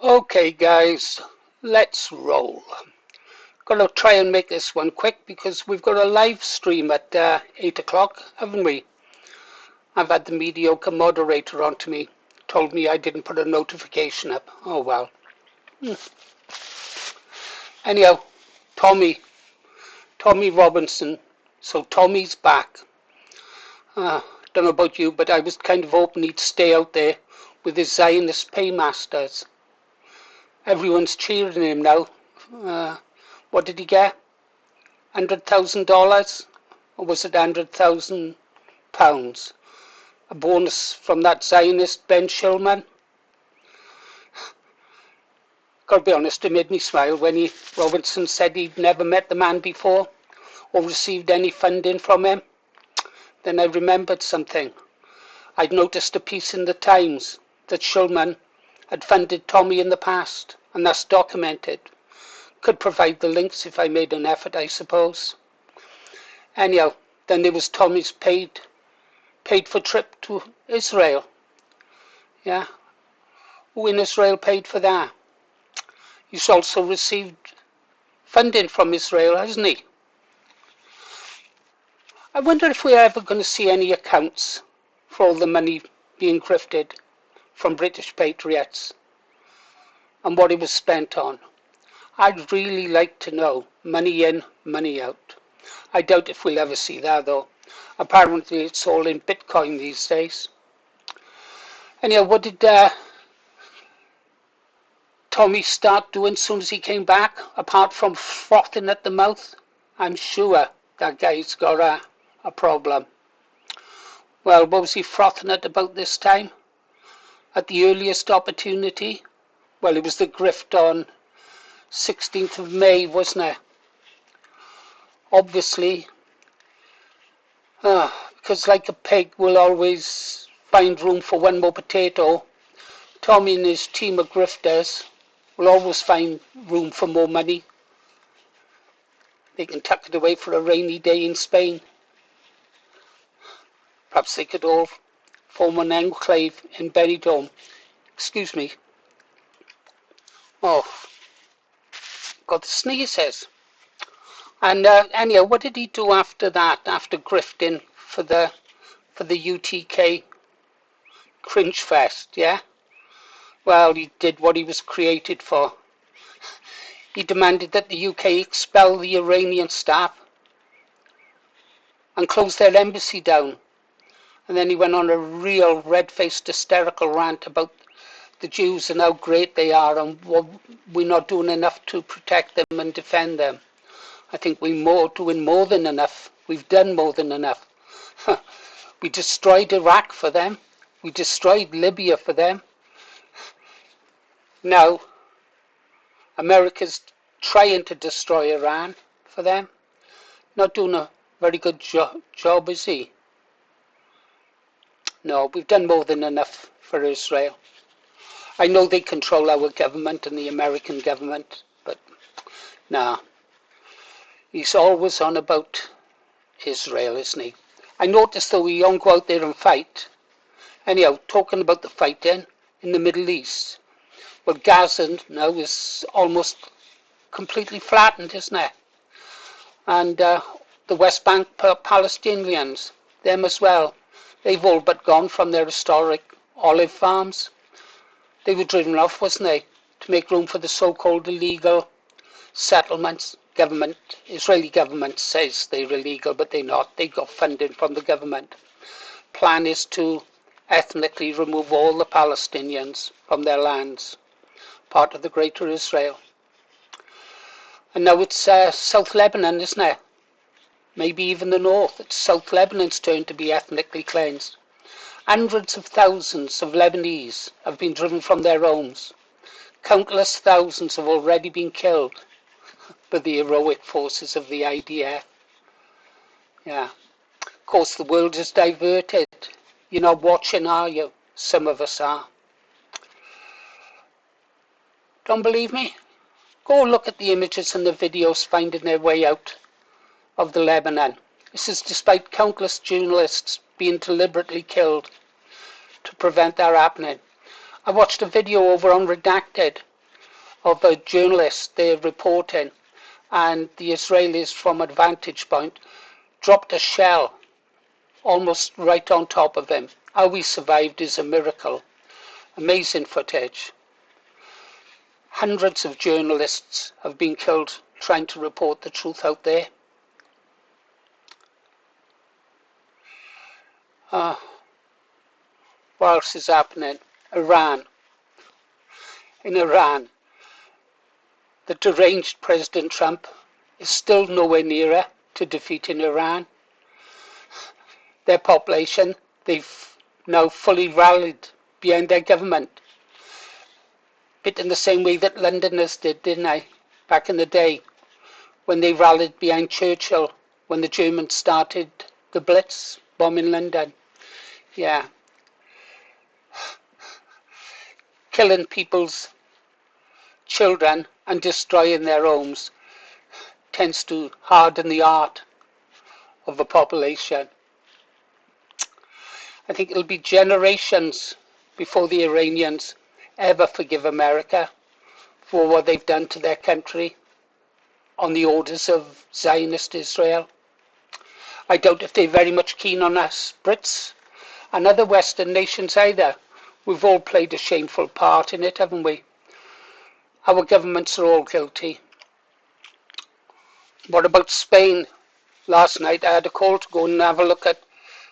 Okay guys, let's roll. Gonna try and make this one quick because we've got a live stream at 8 o'clock, haven't we? I've had the mediocre moderator on to me. Told me I didn't put a notification up. Oh well. Anyhow, Tommy Robinson. So Tommy's back. Don't know about you, but I was kind of hoping he'd stay out there with his Zionist paymasters. Everyone's cheering him now. What did he get? $100,000? Or was it £100,000? A bonus from that Zionist Ben Shulman? Gotta be honest, it made me smile when Robinson said he'd never met the man before or received any funding from him. Then I remembered something. I'd noticed a piece in the Times that Shulman had funded Tommy in the past, and that's documented. Could provide the links if I made an effort, I suppose. Anyhow, then there was Tommy's paid for trip to Israel. Yeah, who in Israel paid for that? He's also received funding from Israel, hasn't he? I wonder if we're ever going to see any accounts for all the money being grifted from British patriots and what it was spent on. I'd really like to know. Money in, money out. I doubt if we'll ever see that though. Apparently it's all in Bitcoin these days. Anyhow, what did Tommy start doing as soon as he came back? Apart from frothing at the mouth? I'm sure that guy's got a problem. Well, what was he frothing at about this time? At the earliest opportunity? Well, it was the grift on 16th of May, wasn't it? Obviously, because like a pig will always find room for one more potato, Tommy and his team of grifters will always find room for more money. They can tuck it away for a rainy day in Spain. Perhaps they could all form an enclave in Benidorm. Excuse me. Oh, got the sneezes. And anyhow, what did he do after that? After grifting for the UTK Cringe Fest, yeah? Well, he did what he was created for. He demanded that the UK expel the Iranian staff and close their embassy down. And then he went on a real red-faced hysterical rant about the Jews and how great they are and we're not doing enough to protect them and defend them. I think we're doing more than enough. We've done more than enough. We destroyed Iraq for them. We destroyed Libya for them. Now, America's trying to destroy Iran for them. Not doing a very good job, is he? No, we've done more than enough for Israel. I know they control our government and the American government, but nah. He's always on about Israel, isn't he? I noticed though he won't go out there and fight. Anyhow, talking about the fighting in the Middle East. Well, Gaza now is almost completely flattened, isn't it? And the West Bank Palestinians, them as well. They've all but gone from their historic olive farms. They were driven off, wasn't they, to make room for the so-called illegal settlements. Israeli government says they're illegal, but they're not. They got funding from the government. Plan is to ethnically remove all the Palestinians from their lands, part of the Greater Israel. And now it's South Lebanon, isn't it? Maybe even the north. It's South Lebanon's turn to be ethnically cleansed. Hundreds of thousands of Lebanese have been driven from their homes. Countless thousands have already been killed by the heroic forces of the IDF. Yeah. Of course, the world is diverted. You're not watching, are you? Some of us are. Don't believe me? Go look at the images and the videos finding their way out of the Lebanon. This is despite countless journalists being deliberately killed to prevent that happening. I watched a video over on Redacted of a journalist they're reporting, and the Israelis from a vantage point dropped a shell almost right on top of him. How he survived is a miracle. Amazing footage. Hundreds of journalists have been killed trying to report the truth out there. What else is happening? Iran. In Iran, the deranged President Trump is still nowhere nearer to defeating Iran. Their population, they've now fully rallied behind their government. Bit in the same way that Londoners did, didn't they? Back in the day, when they rallied behind Churchill, when the Germans started the Blitz, bombing London. Yeah. Killing people's children and destroying their homes tends to harden the heart of the population. I think it'll be generations before the Iranians ever forgive America for what they've done to their country on the orders of Zionist Israel. I doubt if they're very much keen on us Brits and other Western nations either. We've all played a shameful part in it, haven't we? Our governments are all guilty. What about Spain? Last night I had a call to go and have a look at.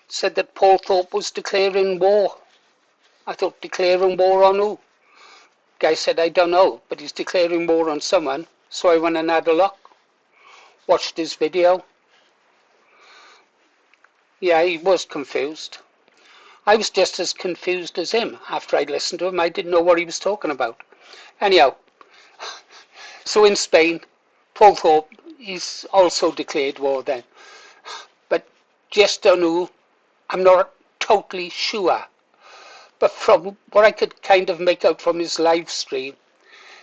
Said that Paul Thorpe was declaring war. I thought, declaring war on who? Guy said, I don't know, but he's declaring war on someone. So I went and had a look. Watched his video. Yeah, he was confused. I was just as confused as him. After I'd listened to him, I didn't know what he was talking about. Anyhow, so in Spain, Paul Thorpe, he's also declared war then. But just on who, I'm not totally sure. But from what I could kind of make out from his live stream,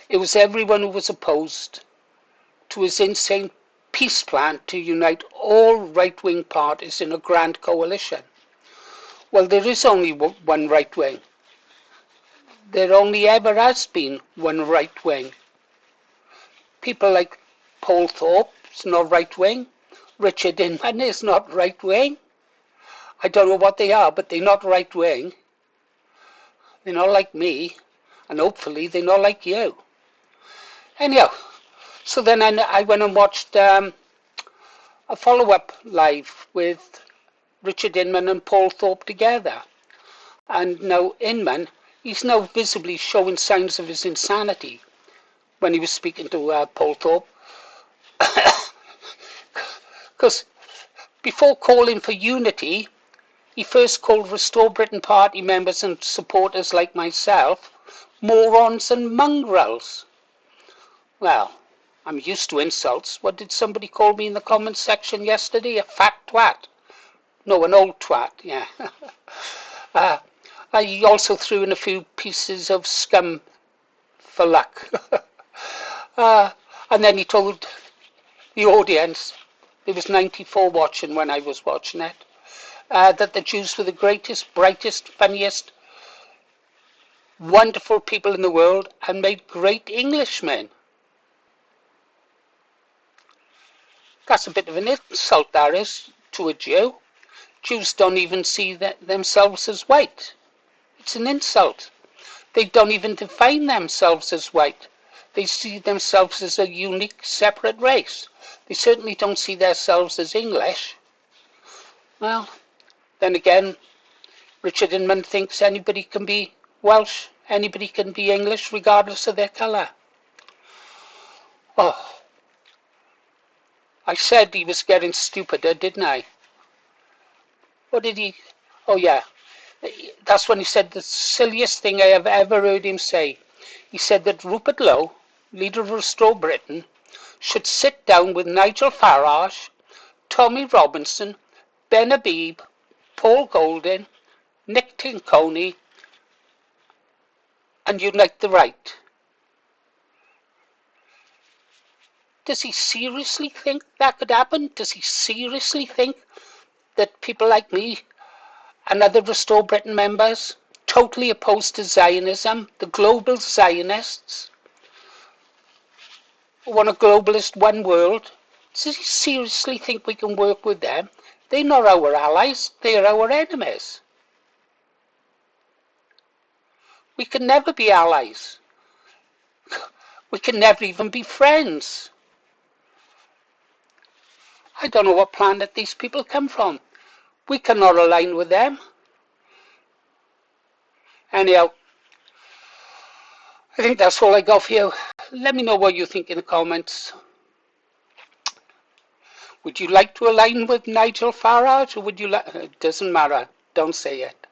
it was everyone who was opposed to his insane peace plan to unite all right-wing parties in a grand coalition. Well, there is only one right wing. There only ever has been one right wing. People like Paul Thorpe is not right wing. Richard Inman is not right wing. I don't know what they are, but they're not right wing. They're not like me, and hopefully they're not like you. Anyhow, so then I went and watched a follow-up live with Richard Inman and Paul Thorpe together. And now Inman, he's now visibly showing signs of his insanity when he was speaking to Paul Thorpe. Because before calling for unity, he first called Restore Britain Party members and supporters like myself morons and mongrels. Well, I'm used to insults. What did somebody call me in the comments section yesterday? A fat twat. No, an old twat, yeah. I also threw in a few pieces of scum for luck. And then he told the audience, there was 94 watching when I was watching it, that the Jews were the greatest, brightest, funniest, wonderful people in the world and made great Englishmen. That's a bit of an insult, that is, to a Jew. Jews don't even see themselves as white. It's an insult. They don't even define themselves as white. They see themselves as a unique, separate race. They certainly don't see themselves as English. Well, then again, Richard Inman thinks anybody can be Welsh, anybody can be English, regardless of their colour. Oh, I said he was getting stupider, didn't I? What did he... Oh, yeah. That's when he said the silliest thing I have ever heard him say. He said that Rupert Lowe, leader of Restore Britain, should sit down with Nigel Farage, Tommy Robinson, Ben Habib, Paul Golding, Nick Tinconi, and unite the right. Does he seriously think that could happen? Does he seriously think that people like me and other Restore Britain members, totally opposed to Zionism, the global Zionists, want a globalist one world. Does he seriously think we can work with them? They're not our allies, they're our enemies. We can never be allies. We can never even be friends. I don't know what planet these people come from. We cannot align with them. Anyhow, I think that's all I got for you. Let me know what you think in the comments. Would you like to align with Nigel Farage, or would you like... It doesn't matter. Don't say it.